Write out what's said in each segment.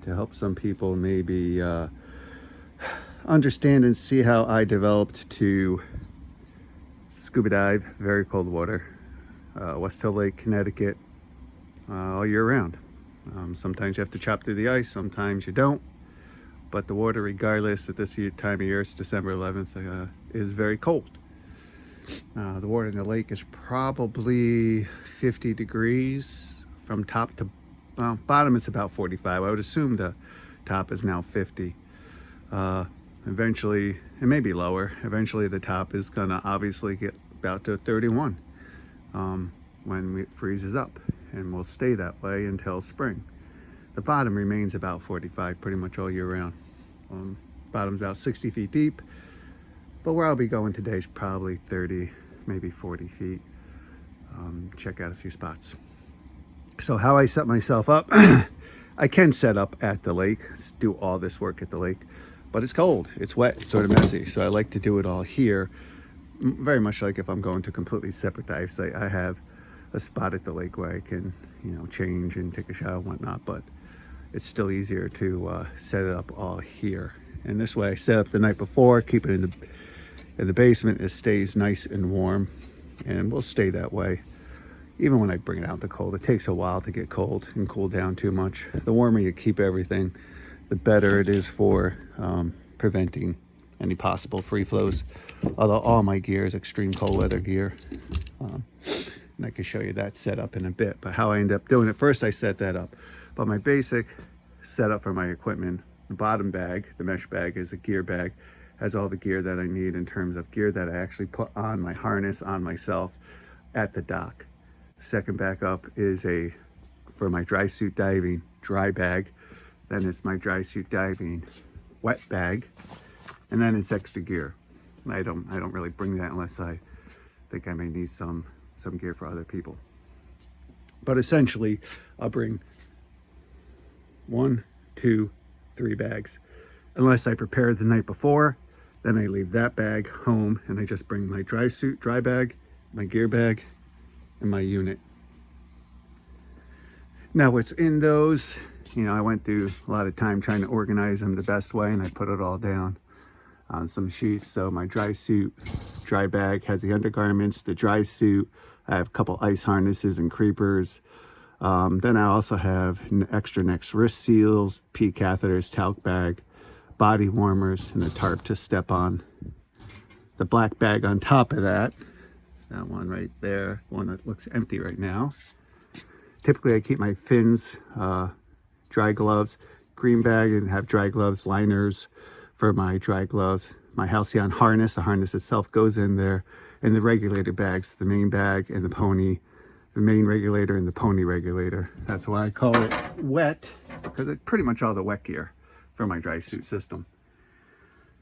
to help some people maybe understand and see how I developed to scuba dive, very cold water, West Hill Lake, Connecticut, all year round. Sometimes you have to chop through the ice, sometimes you don't. But the water, regardless at this time of year, it's December 11th, is very cold. The water in the lake is probably 50 degrees from top to bottom. It's about 45. I would assume the top is now 50. Eventually, it may be lower. Eventually, the top is gonna obviously get about to 31 when it freezes up, and will stay that way until spring. The bottom remains about 45 pretty much all year round. Bottom's about 60 feet deep, but where I'll be going today is probably 30, maybe 40 feet. Check out a few spots. So how I set myself up, I can set up at the lake, do all this work at the lake, but it's cold, it's wet, it's sort of messy. So I like to do it all here, very much like if I'm going to a completely separate dive site. I have a spot at the lake where I can, change and take a shower and whatnot, but it's still easier to set it up all here. And this way I set up the night before, keep it in the basement. It stays nice and warm, and will stay that way even when I bring it out in the cold. It takes a while to get cold and cool down too much. The warmer you keep everything, the better it is for preventing any possible free flows. Although all my gear is extreme cold weather gear. And I can show you that setup in a bit. But how I end up doing it, first I set that up. But my basic setup for my equipment, the bottom bag, the mesh bag, is a gear bag. Has all the gear that I need in terms of gear that I actually put on my harness on myself at the dock. Second back up is for my dry suit diving dry bag. Then it's my dry suit diving wet bag, and then it's extra gear. I don't really bring that unless I think I may need some gear for other people. But essentially, I'll bring 1, 2, 3 bags, unless I prepare the night before. Then I leave that bag home, and I just bring my dry suit dry bag, my gear bag, and my unit. Now what's in those, I went through a lot of time trying to organize them the best way, and I put it all down on some sheets. So my dry suit dry bag has the undergarments, the dry suit. I have a couple ice harnesses and creepers. Then I also have extra neck wrist seals, pee catheters, talc bag, body warmers, and a tarp to step on. The black bag on top of that one right there, one that looks empty right now. Typically I keep my fins, dry gloves, green bag, and have dry gloves, liners for my dry gloves. My Halcyon harness, the harness itself goes in there, and the regulator bags, the main bag and the pony, the main regulator and the pony regulator. That's why I call it wet, because it's pretty much all the wet gear for my dry suit system.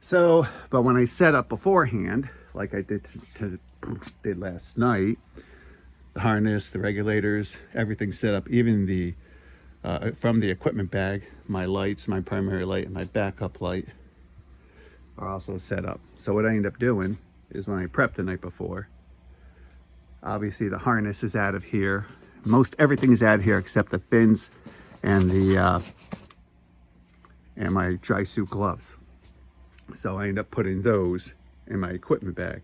So, but when I set up beforehand, like I did did last night, the harness, the regulators, everything set up, even the from the equipment bag, my lights, my primary light and my backup light are also set up. So what I end up doing is, when I prep the night before, obviously the harness is out of here. Most everything is out of here except the fins and the and my dry suit gloves. So I end up putting those in my equipment bag.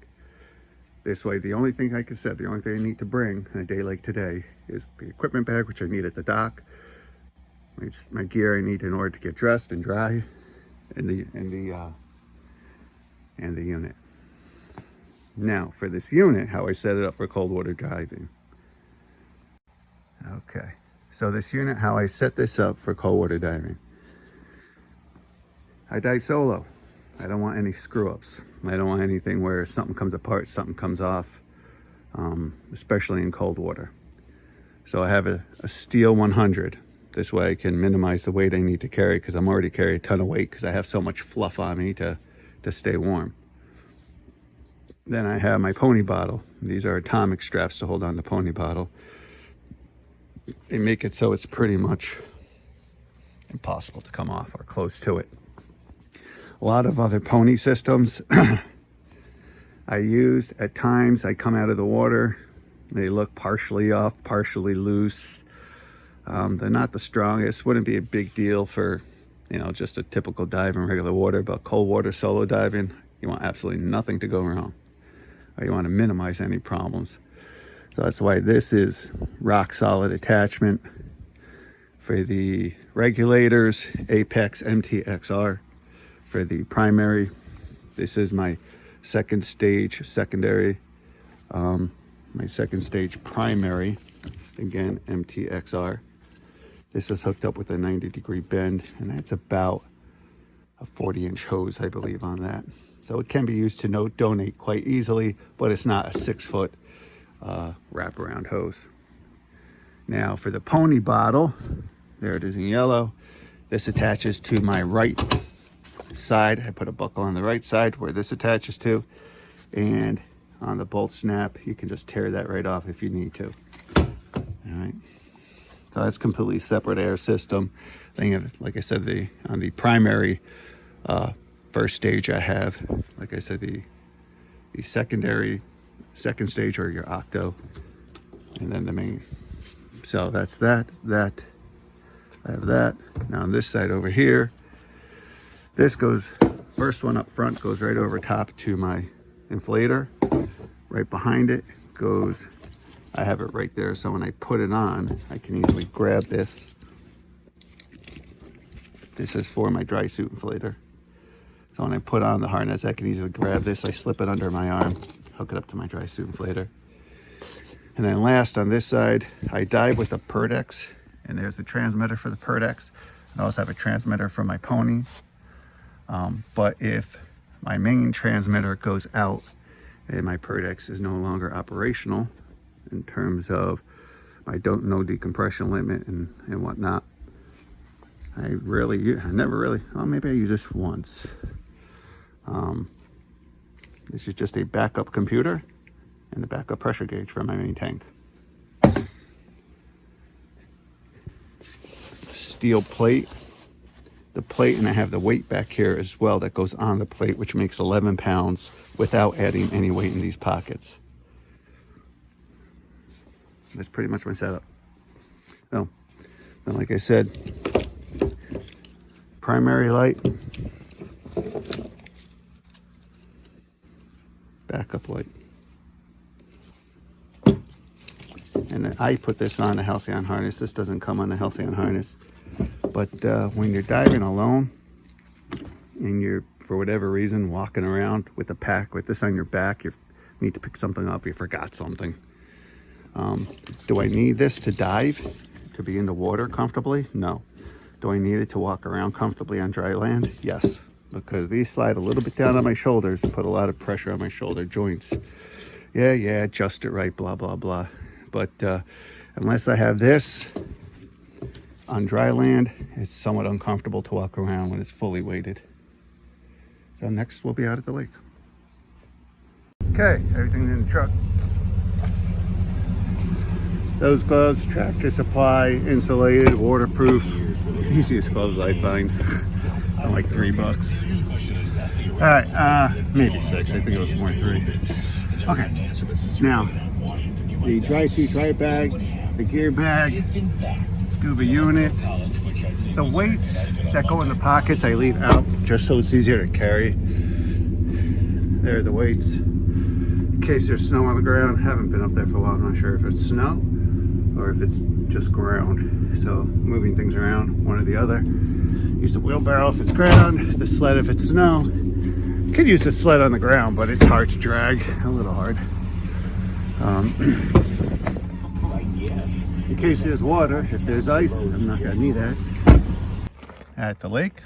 This way, the only thing, like I said, the only thing I need to bring on a day like today is the equipment bag, which I need at the dock, my gear I need in order to get dressed and dry, and the unit. Now for this unit, how I set it up for cold water diving. Okay, so this unit, how I set this up for cold water diving. I dive solo. I don't want any screw ups. I don't want anything where something comes apart, something comes off, especially in cold water. So I have a steel 100. This way I can minimize the weight I need to carry, because I'm already carrying a ton of weight because I have so much fluff on me to stay warm. Then I have my pony bottle. These are atomic straps to hold on the pony bottle. They make it so it's pretty much impossible to come off, or close to it. A lot of other pony systems I used, at times I come out of the water, they look partially off, partially loose. They're not the strongest. Wouldn't be a big deal for, you know, just a typical dive in regular water, but cold water solo diving, you want absolutely nothing to go wrong, or you want to minimize any problems. So that's why this is rock solid attachment. For the regulators, Apex MTXR. For the primary, this is my second stage secondary, my second stage primary, again MTXR. This is hooked up with a 90-degree bend, and that's about a 40-inch hose, I believe, on that. So it can be used to donate quite easily, but it's not a 6-foot wraparound hose. Now for the pony bottle, there it is in yellow. This attaches to my right side. I put a buckle on the right side where this attaches to, and on the bolt snap, you can just tear that right off if you need to. All right. So that's completely separate air system. Like I said, on the primary first stage, I have, like I said, the secondary second stage, or your octo, and then the main. So that's that. I have that. Now on this side over here, this goes, first one up front goes right over top to my inflator. Right behind it goes, I have it right there, so when I put it on, I can easily grab this. This is for my dry suit inflator. So when I put on the harness, I can easily grab this. I slip it under my arm, hook it up to my dry suit inflator. And then last, on this side, I dive with a Perdex, and there's the transmitter for the Perdex. I also have a transmitter for my pony. But if my main transmitter goes out and my Perdex is no longer operational in terms of my no decompression limit and whatnot, I never really, well, maybe I use this once. This is just a backup computer and a backup pressure gauge for my main tank. Steel plate, the plate, and I have the weight back here as well that goes on the plate, which makes 11 pounds without adding any weight in these pockets. That's pretty much my setup. So, and like I said, primary light, backup light. And then I put this on a Halcyon harness. This doesn't come on a Halcyon harness. But when you're diving alone and you're, for whatever reason, walking around with a pack with this on your back, you need to pick something up, you forgot something. Do I need this to dive, to be in the water comfortably? No. Do I need it to walk around comfortably on dry land? Yes, because these slide a little bit down on my shoulders and put a lot of pressure on my shoulder joints. Yeah, adjust it right, blah, blah, blah. But unless I have this on dry land, it's somewhat uncomfortable to walk around when it's fully weighted. So next we'll be out at the lake. Okay, everything's in the truck. Those gloves, Tractor Supply, insulated, waterproof. Easiest gloves I find. I'm like $3. All right, maybe 6. I think it was more 3. Okay, now the dry suit dry bag, the gear bag, scuba unit. The weights that go in the pockets I leave out just so it's easier to carry. There are the weights. In case there's snow on the ground, haven't been up there for a while, I'm not sure if it's snow or if it's just ground. So moving things around, one or the other. Use the wheelbarrow if it's ground, the sled if it's snow. Could use the sled on the ground, but it's hard to drag, a little hard. In case there's water, if there's ice, I'm not gonna need that. At the lake,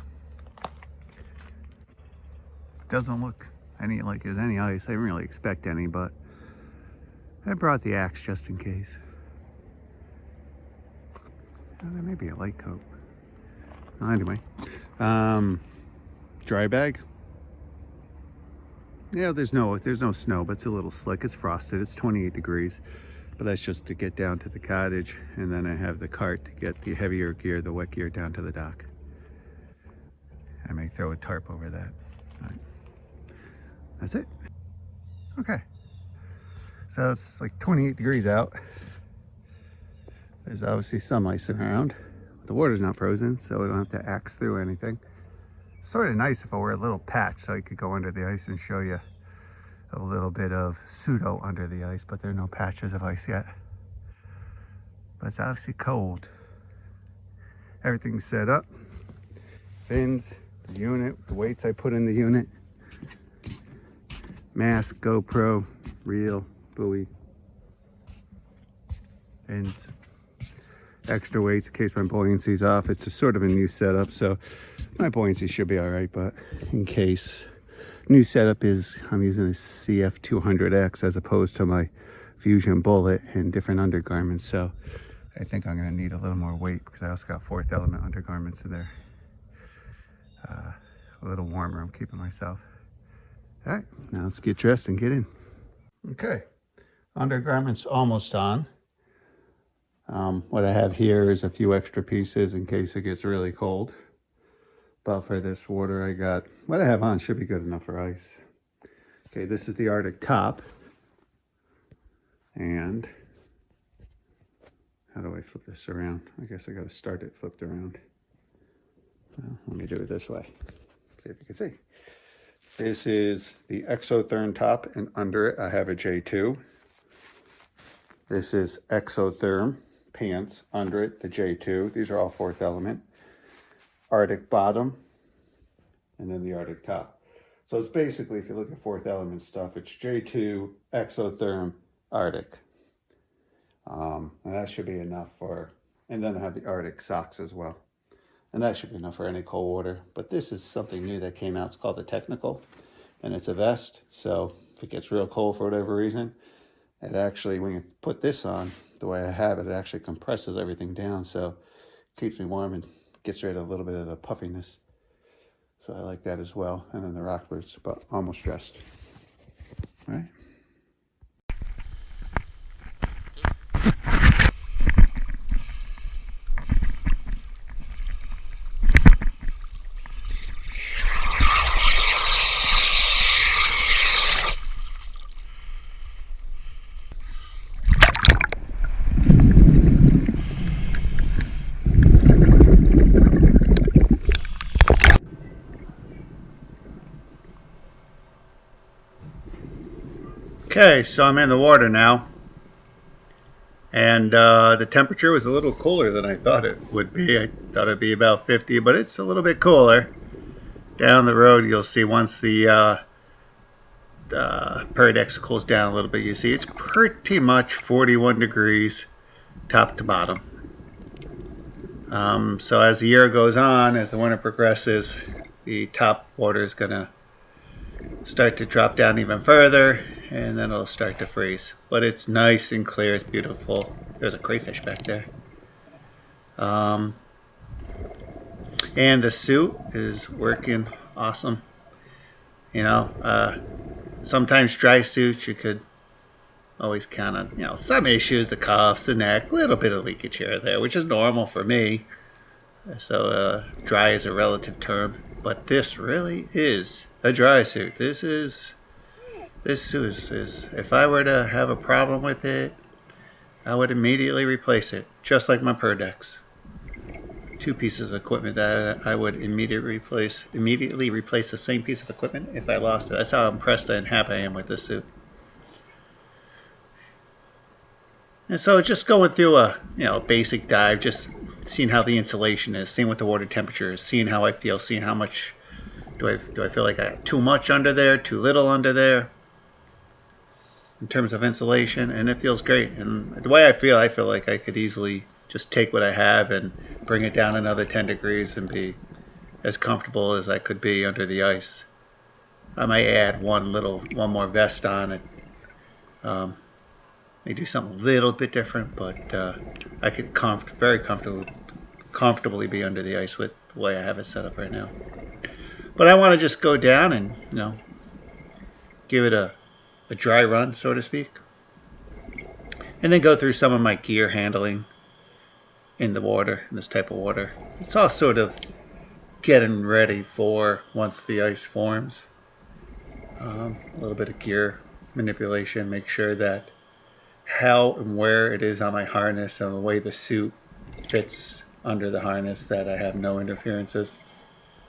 doesn't look like there's any ice. I didn't really expect any, but I brought the axe just in case. Oh, there may be a light coat. Well, anyway, dry bag. Yeah, there's no snow, but it's a little slick. It's frosted. It's 28 degrees, but that's just to get down to the cottage, and then I have the cart to get the heavier gear, the wet gear, down to the dock. I may throw a tarp over that. All right. That's it. Okay. So it's like 28 degrees out. There's obviously some ice around. The water's not frozen, so we don't have to axe through anything. Sort of nice if I were a little patch so I could go under the ice and show you a little bit of pseudo under the ice, but there are no patches of ice yet. But it's obviously cold. Everything's set up. Fins, the unit, the weights I put in the unit. Mask, GoPro, reel, buoy, fins. Extra weights in case my buoyancy's off. It's a sort of a new setup, so my buoyancy should be all right, but in case. New setup is I'm using a CF200X as opposed to my Fusion Bullet and different undergarments, so I think I'm going to need a little more weight because I also got fourth element undergarments in there. A little warmer, I'm keeping myself. All right, now let's get dressed and get in. Okay, undergarments almost on. What I have here is a few extra pieces in case it gets really cold. But for this water, I got what I have on should be good enough for ice. Okay, this is the Arctic top. And how do I flip this around? I guess I got to start it flipped around. Well, let me do it this way. See if you can see. This is the exotherm top, and under it I have a J2. This is exotherm pants, under it the J2. These are all fourth element. Arctic bottom, and then the Arctic top. So it's basically, if you look at fourth element stuff, it's J2, exotherm, Arctic. And that should be enough for, and then I have the Arctic socks as well. And that should be enough for any cold water. But this is something new that came out. It's called the Technical, and it's a vest. So if it gets real cold for whatever reason, it actually, when you put this on, the way I have it, it actually compresses everything down. So it keeps me warm and gets rid of a little bit of the puffiness. So I like that as well. And then the rock boots, but almost dressed. All right. Okay, so I'm in the water now, and the temperature was a little cooler than I thought it would be. I thought it'd be about 50, but it's a little bit cooler. Down the road, you'll see once the Peridex cools down a little bit, you see it's pretty much 41 degrees top to bottom. So as the year goes on, as the winter progresses, the top water is going to start to drop down even further, and then it'll start to freeze. But it's nice and clear, it's beautiful. There's a crayfish back there. And the suit is working awesome. You know, sometimes dry suits you could always count on, you know, some issues, the cuffs, the neck, a little bit of leakage here or there, which is normal for me. So dry is a relative term, but this really is a dry suit. This suit is, if I were to have a problem with it, I would immediately replace it, just like my Peridex. Two pieces of equipment that I would immediately replace the same piece of equipment if I lost it. That's how impressed and happy I am with this suit. And so just going through a basic dive, just seeing how the insulation is, seeing what the water temperature is, seeing how I feel, seeing how much do I feel like I have too much under there, too little under there in terms of insulation, and it feels great. And the way I feel like I could easily just take what I have and bring it down another 10 degrees and be as comfortable as I could be under the ice. I might add one more vest on it. May do something a little bit different, but I could very comfortably be under the ice with the way I have it set up right now. But I want to just go down and give it a dry run, so to speak, and then go through some of my gear handling in the water, in this type of water. It's all sort of getting ready for once the ice forms. A little bit of gear manipulation, make sure that how and where it is on my harness and the way the suit fits under the harness that I have no interferences.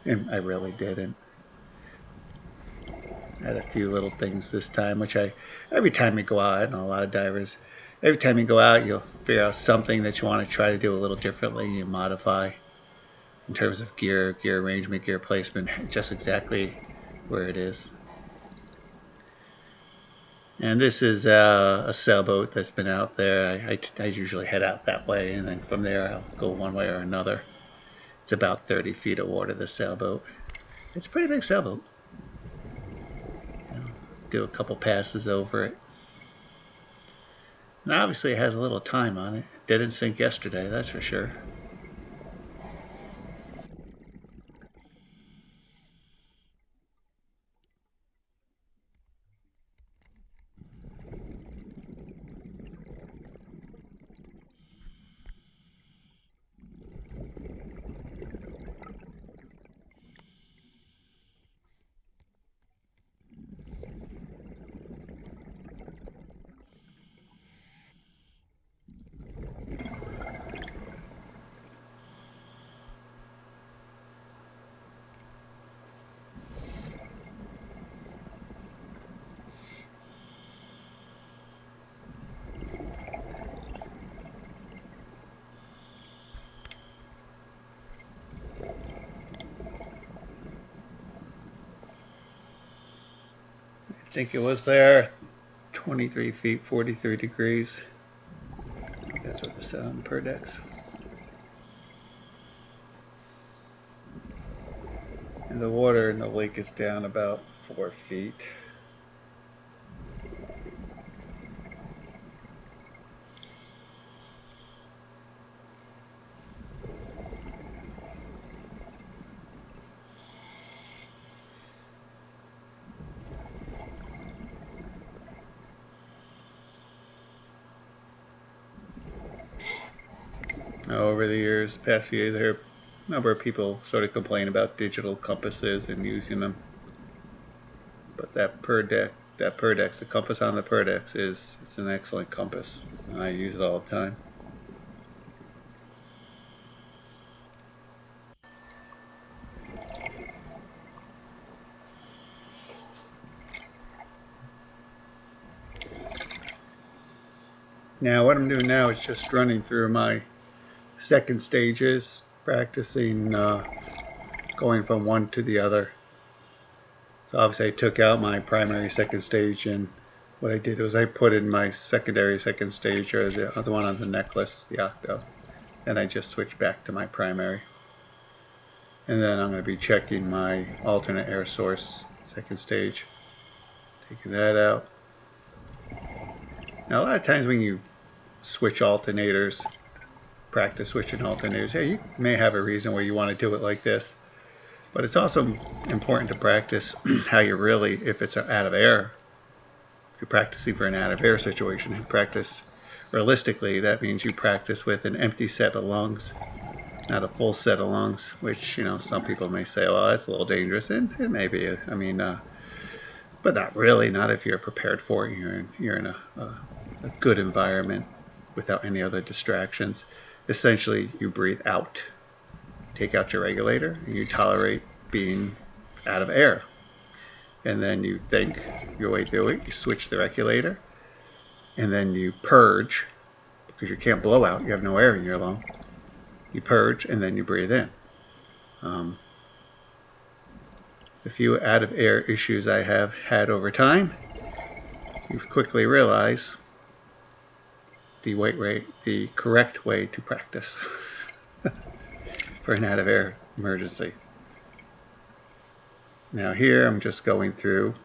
And I really didn't. I had a few little things this time, which every time you go out, and a lot of divers, every time you go out, you'll figure out something that you want to try to do a little differently and modify in terms of gear arrangement, gear placement, just exactly where it is. And this is a sailboat that's been out there. I usually head out that way, and then from there I'll go one way or another. It's about 30 feet of water, the sailboat. It's a pretty big sailboat. Do a couple passes over it. And obviously it has a little time on it. It didn't sink yesterday, that's for sure. I think it was there, 23 feet, 43 degrees. That's what it said on the Perdex. And the water in the lake is down about 4 feet. Now, over the years, past few years, I heard a number of people sort of complain about digital compasses and using them. But that Perdex, the compass on the Perdex it's an excellent compass. I use it all the time. Now what I'm doing now is just running through my second stages, practicing going from one to the other. So obviously I took out my primary second stage, and what I did was I put in my secondary second stage, or the other one on the necklace, the octo, and I just switched back to my primary. And then I'm going to be checking my alternate air source second stage, taking that out. Now a lot of times when you switch alternators, practice switching alternators, hey, you may have a reason where you want to do it like this, but it's also important to practice how you really, if it's out of air, if you're practicing for an out of air situation, you practice realistically. That means you practice with an empty set of lungs, not a full set of lungs, which, you know, some people may say, well, that's a little dangerous, and it may be. I mean, but not really, not if you're prepared for it. You're in a good environment without any other distractions. Essentially, you breathe out, take out your regulator, and you tolerate being out of air. And then you think your way through it, you switch the regulator, and then you purge, because you can't blow out, you have no air in your lung. You purge, and then you breathe in. The few out of air issues I have had over time, you quickly realize the correct way to practice for an out of air emergency. Now here I'm just going through.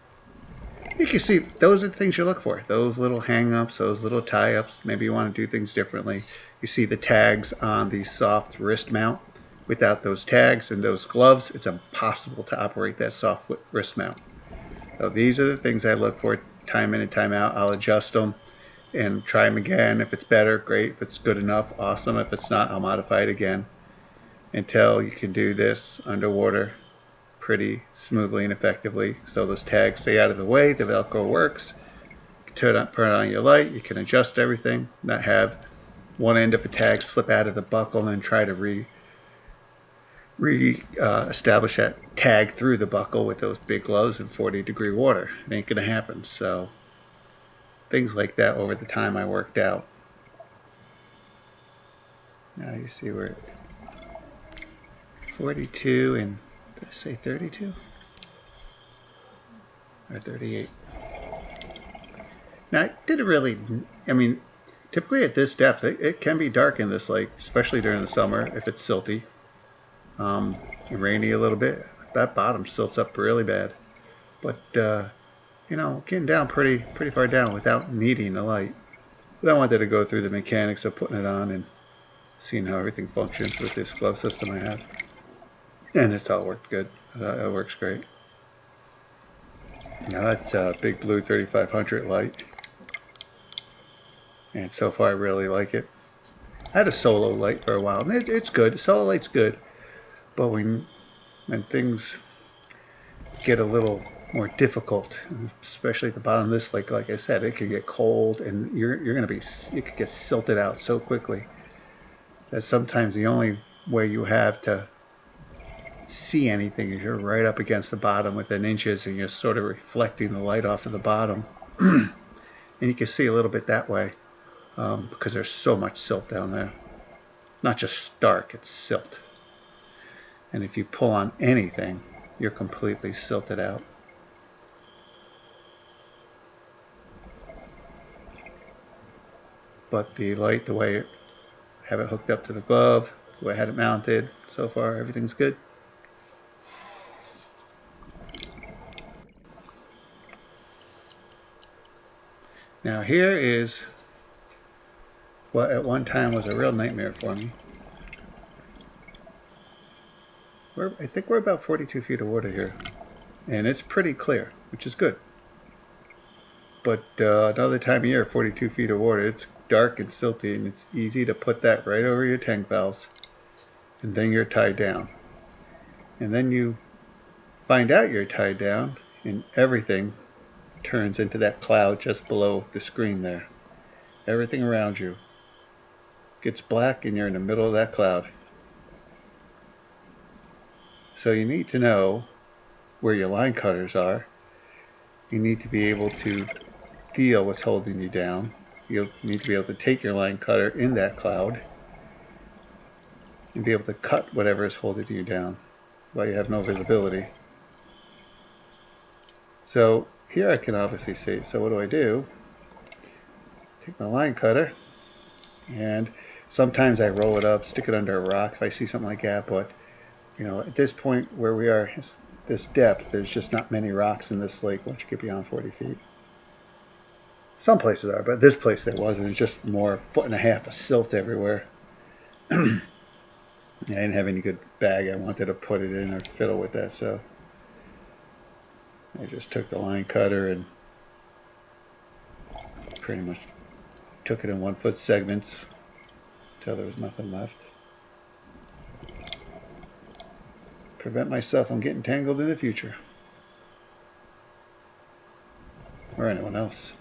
You can see those are the things you look for. Those little hang-ups, those little tie-ups. Maybe you want to do things differently. You see the tags on the soft wrist mount. Without those tags and those gloves, it's impossible to operate that soft wrist mount. So these are the things I look for time in and time out. I'll adjust them and try them again. If it's better, great. If it's good enough, awesome. If it's not, I'll modify it again until you can do this underwater pretty smoothly and effectively. So those tags stay out of the way, the Velcro works, turn on your light. You can adjust everything, not have one end of a tag slip out of the buckle and then try to establish that tag through the buckle with those big gloves in 40-degree water. It ain't gonna happen. So things like that over the time I worked out. Now you see we're at 42 and did I say 32 or 38? Now, it didn't really, I mean, typically at this depth, it can be dark in this lake, especially during the summer if it's silty and rainy a little bit. That bottom silts up really bad. But, you know, getting down pretty far down without needing a light. But I wanted to go through the mechanics of putting it on and seeing how everything functions with this glove system I have. And it's all worked good. It works great. Now that's a big blue 3500 light. And so far I really like it. I had a solo light for a while, and it's good. The solo light's good. But when things get a little more difficult, especially at the bottom of this lake, like I said, it can get cold and you could get silted out so quickly that sometimes the only way you have to see anything is you're right up against the bottom within inches and you're sort of reflecting the light off of the bottom. And you can see a little bit that way because there's so much silt down there. Not just stark, it's silt. And if you pull on anything, you're completely silted out. But the light, the way I have it hooked up to the glove, the way I had it mounted, so far everything's good. Now here is what at one time was a real nightmare for me. I think we're about 42 feet of water here. And it's pretty clear, which is good. But another time of year, 42 feet of water, it's dark and silty, and it's easy to put that right over your tank valves. And then you're tied down. And then you find out you're tied down, and everything turns into that cloud just below the screen there. Everything around you gets black, and you're in the middle of that cloud. So you need to know where your line cutters are. You need to be able to feel what's holding you down. You need to be able to take your line cutter in that cloud and be able to cut whatever is holding you down while you have no visibility. So here I can obviously see. So what do? Take my line cutter, and sometimes I roll it up, stick it under a rock if I see something like that. But you know, at this point where we are, this depth, there's just not many rocks in this lake once you get beyond 40 feet. Some places are, but this place there wasn't. It's just more 1.5 feet of silt everywhere. I didn't have any good bag I wanted to put it in or fiddle with that, so I just took the line cutter and pretty much took it in 1 foot segments until there was nothing left. Prevent myself from getting tangled in the future. Or anyone else.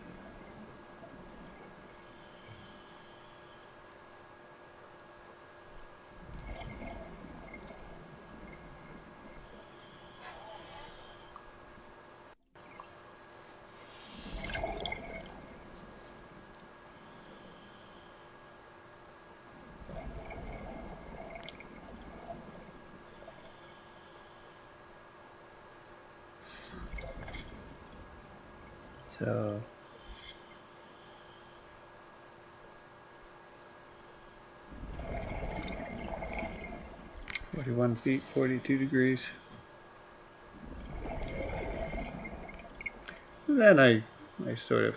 So 41 feet, 42 degrees. And then I sort of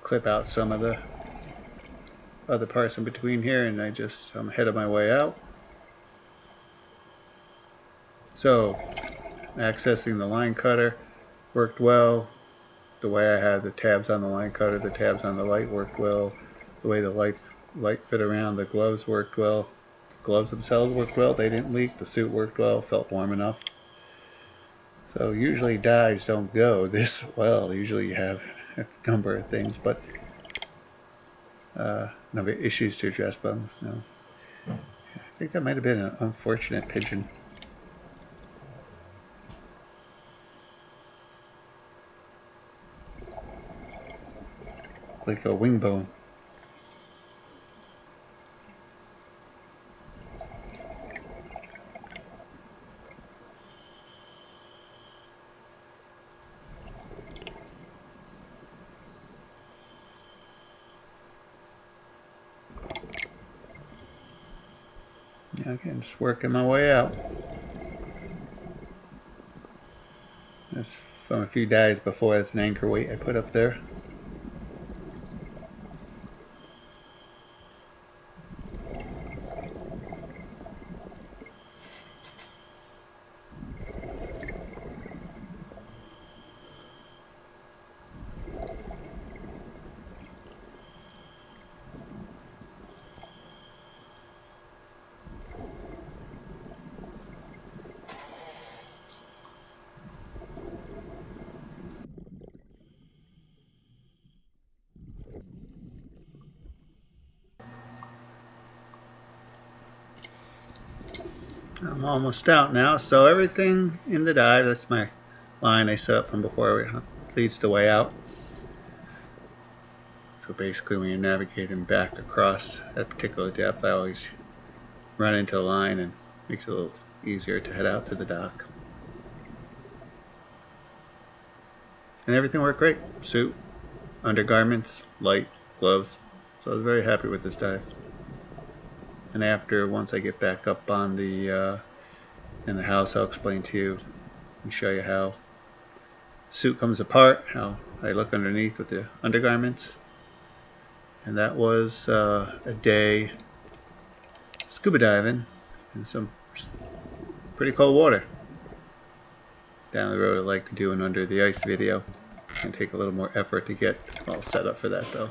clip out some of the other parts in between here, and I'm ahead of my way out. So accessing the line cutter worked well. The way I had the tabs on the line cutter, the tabs on the light worked well. The way the light fit around the gloves worked well. The gloves themselves worked well. They didn't leak. The suit worked well. Felt warm enough. So usually dives don't go this well. Usually you have a number of things, but number of issues to address. But no, I think that might have been an unfortunate pigeon. Like a wing bone. Again, just working my way out. That's from a few dives before as an anchor weight I put up there. I'm almost out now, so everything in the dive, that's my line I set up from before, leads the way out. So basically when you're navigating back across that particular depth, I always run into the line and makes it a little easier to head out to the dock. And everything worked great. Suit, undergarments, light, gloves. So I was very happy with this dive. And after, once I get back up on the in the house, I'll explain to you and show you how suit comes apart, how I look underneath with the undergarments. And that was a day scuba diving in some pretty cold water. Down the road, I'd like to do an under the ice video. It's going to take a little more effort to get all set up for that though.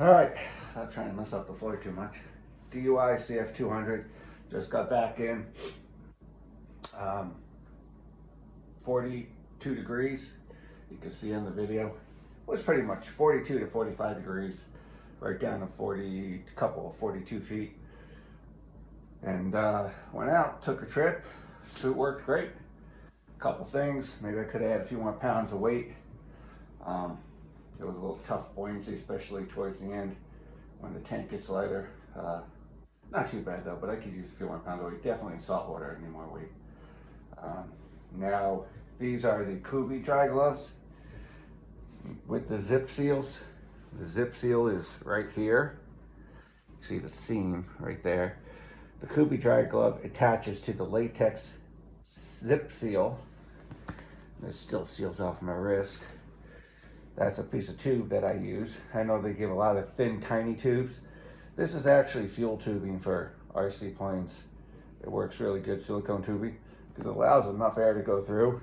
Alright, not trying to mess up the floor too much. DUI CF200, just got back in. 42 degrees, you can see in the video. It was pretty much 42 to 45 degrees, right down to 42 feet. And went out, took a trip, suit worked great. A couple things, maybe I could add a few more pounds of weight. It was a little tough buoyancy, especially towards the end when the tank gets lighter. Not too bad though, but I could use a few more pounds of weight. Definitely in salt water, I need more weight. Now, these are the Kubi dry gloves with the zip seals. The zip seal is right here. You see the seam right there. The Kubi dry glove attaches to the latex zip seal. This still seals off my wrist. That's a piece of tube that I use. I know they give a lot of thin, tiny tubes. This is actually fuel tubing for RC planes. It works really good, silicone tubing, because it allows enough air to go through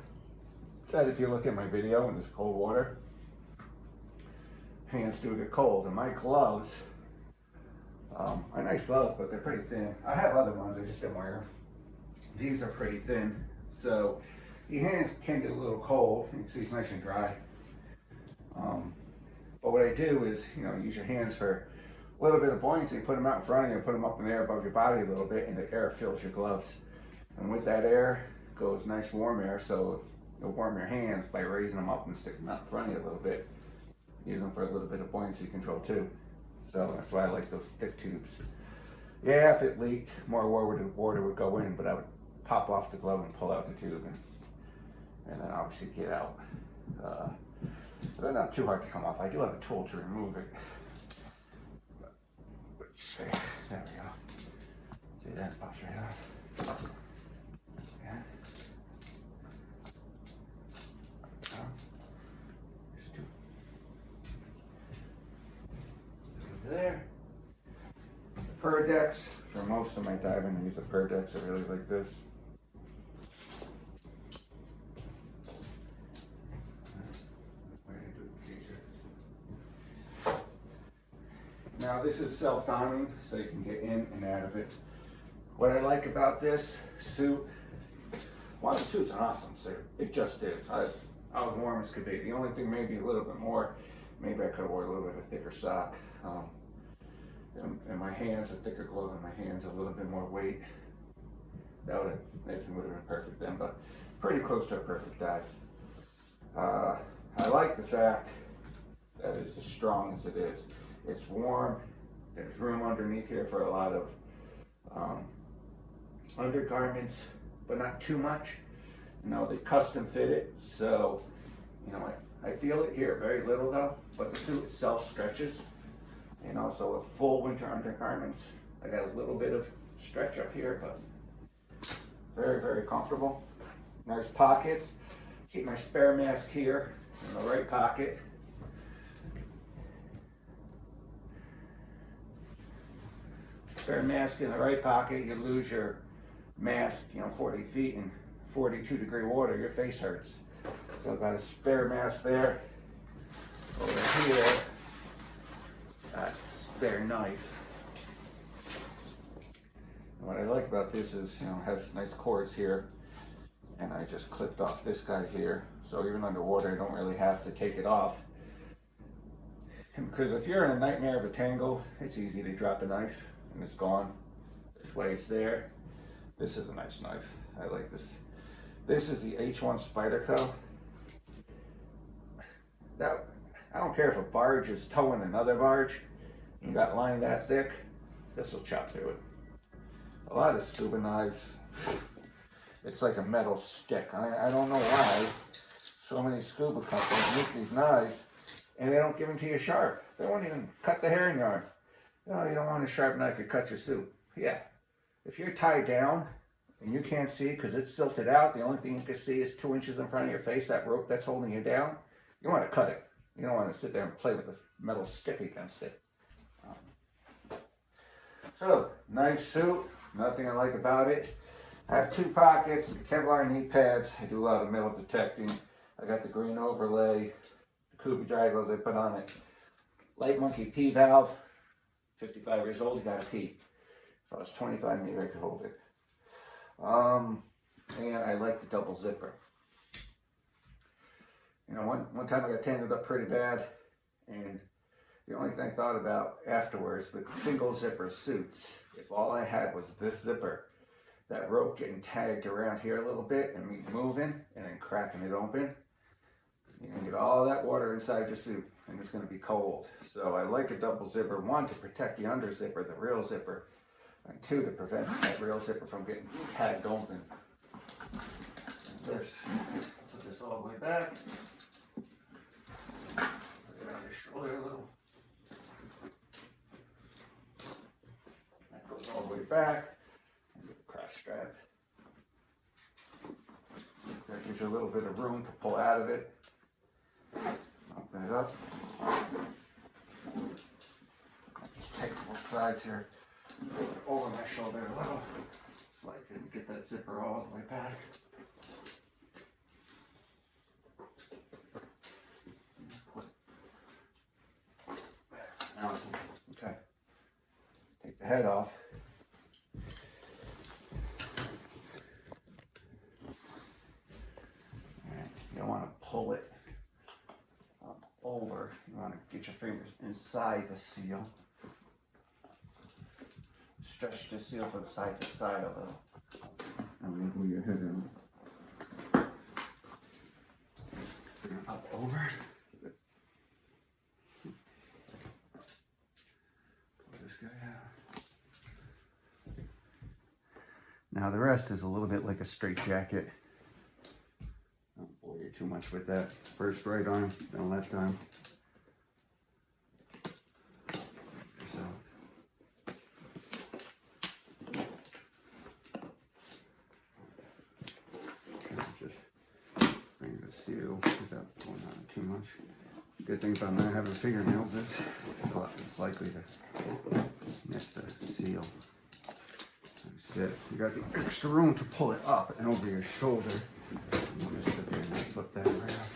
that if you look at my video in this cold water, hands do get cold. And my gloves are nice gloves, but they're pretty thin. I have other ones, I just don't wear them. These are pretty thin, so your hands can get a little cold. You can see it's nice and dry. But what I do is, use your hands for a little bit of buoyancy, put them out in front of you, put them up in the air above your body a little bit, and the air fills your gloves. And with that air goes nice warm air, so you'll warm your hands by raising them up and sticking them out in front of you a little bit. Use them for a little bit of buoyancy control too. So that's why I like those thick tubes. Yeah, if it leaked, more water would go in, but I would pop off the glove and pull out the tube. and then obviously get out. They're not too hard to come off. I do have a tool to remove it. There we go. See, that pops right off. Yeah. There's two. There. The Perdex. For most of my diving, I use the Perdex. I really like this. Now this is self-donning, so you can get in and out of it. What I like about this suit, well, the suit's an awesome suit. It just is. I was warm as could be. The only thing maybe a little bit more, maybe I could have worn a little bit of a thicker sock. And my hands, a thicker glove in my hands, a little bit more weight. That would have, everything would have been perfect then, but pretty close to a perfect dive. I like the fact that it's as strong as it is. It's warm. There's room underneath here for a lot of undergarments, but not too much. You know, they custom fit it, so you know I feel it here very little though. But the suit itself stretches. You know, so with full winter undergarments, I got a little bit of stretch up here, but very, very comfortable. Nice pockets. Keep my spare mask here in the right pocket. Spare mask in the right pocket, you lose your mask, you know, 40 feet in 42-degree water, your face hurts. So I've got a spare mask there. Over here, got a spare knife. And what I like about this is, you know, it has nice cords here, and I just clipped off this guy here. So even underwater, I don't really have to take it off. And because if you're in a nightmare of a tangle, it's easy to drop a knife and it's gone. This way it's there. This is a nice knife. I like this. This is the H1 Spyderco. That, I don't care if a barge is towing another barge. You got line that thick, this will chop through it. A lot of scuba knives, it's like a metal stick. I don't know why so many scuba companies make these knives and they don't give them to you sharp. They won't even cut the herring yarn. No, you don't want a sharp knife, you cut your suit. Yeah, if you're tied down and you can't see because it's silted out, the only thing you can see is 2 inches in front of your face, that rope that's holding you down, you want to cut it. You don't want to sit there and play with a metal stick against it. So, nice suit, nothing I like about it. I have 2 pockets, the Kevlar knee pads. I do a lot of metal detecting. I got the green overlay, the Kuba dry gloves I put on it. Light Monkey P valve, 55 years old, you gotta pee. If I was 25, maybe I could hold it. And I like the double zipper. You know, one time I got tangled up pretty bad, and the only thing I thought about afterwards with single zipper suits, if all I had was this zipper, that rope getting tagged around here a little bit and me moving and then cracking it open, you're gonna get all that water inside your suit and it's gonna be cold. So I like a double zipper, 1 to protect the under zipper, the real zipper, and 2 to prevent that real zipper from getting tagged open. First, put this all the way back. Put it on your shoulder a little. That goes all the way back. And get the crash strap. That gives you a little bit of room to pull out of it. Open it up. I just take both sides here over my shoulder a little so I can get that zipper all the way back. Now it's okay. Take the head off. You don't want to pull it up over. You want to get your fingers inside the seal. Stretch the seal from side to side a little. And wiggle your head in. Bring it up over. Pull this guy out. Now the rest is a little bit like a straight jacket. too much with that. First right arm, then left arm. So just bring the seal without pulling on too much. Good thing about not having fingernails is a lot less likely to nip the seal. That's it. You got the extra room to pull it up and over your shoulder. I'm just sit there and flip that right up.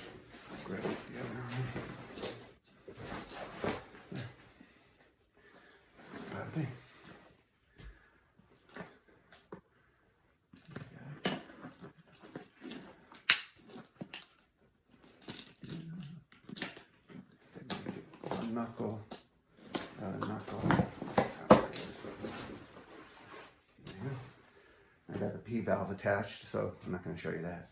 Grab it with the other arm. There. Got it. Knuckle. I got a P valve attached, so I'm not going to show you that.